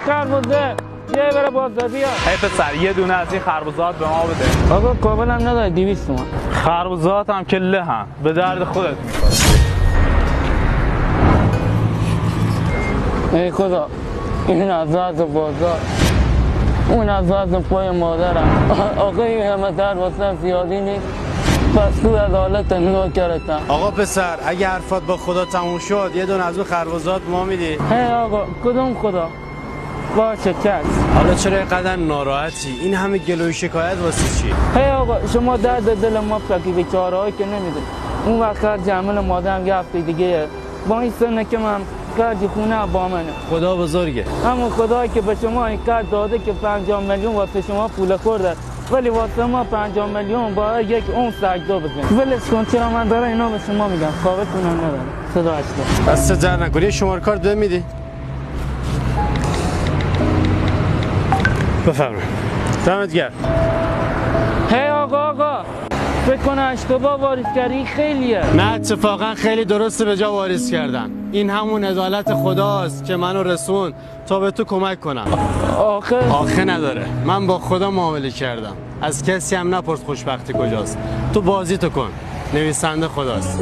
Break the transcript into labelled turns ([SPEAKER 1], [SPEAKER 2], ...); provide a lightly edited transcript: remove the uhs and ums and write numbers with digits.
[SPEAKER 1] خربزه یه بره بازار بیا.
[SPEAKER 2] هی پسر یه دونه از این خربزات به ما بده.
[SPEAKER 1] آقا کابل هم نداره 200 تومن.
[SPEAKER 2] خربزات هم که له هم به درد خودت میخوره.
[SPEAKER 1] ای خدا این از بازار اون از پای مادرم. آقا این همه درد واسم زیادی نیست. پس تو عدالت نگاه کردم.
[SPEAKER 3] آقا پسر اگه حرفات با خدا تموم شد یه دونه از اون خربزات ما میدی؟
[SPEAKER 1] هی آقا کدوم خدا؟ باشه کس.
[SPEAKER 3] حالا چرا اینقدر ناراحتی؟ این همه گلوی شکایت واسه چی؟
[SPEAKER 1] هی آقا شما درد دل ما فکی بیچاره‌ای که نمیدونی. اون وقت خرج عمل مادرم یه هفته دیگه با این سنه که من خرج خونه با منه.
[SPEAKER 3] خدا بزرگه.
[SPEAKER 1] اما خدایی که به شما این کار داده که 50 میلیون واسه شما پول خورده ولی واسه ما 50 میلیون با یک اون سجده بزنید. ولش کن چرا من داره اینا به شما میگم خوابتون هم نداره. صدا اصلا
[SPEAKER 3] دست در نکنی یه شماره کارت بهم میدی؟ بفرمایید. دمت گرم.
[SPEAKER 1] هی آقا فکر کنه اشتباه واریزگری خیلیه.
[SPEAKER 3] نه اتفاقا خیلی درسته به جا واریز کردن. این همون عدالت خداست که منو رسون تا به تو کمک کنم. آخه نداره. من با خدا معامله کردم. از کسی هم نپرس خوشبختی کجاست. تو بازی تو کن. نویسنده خداست.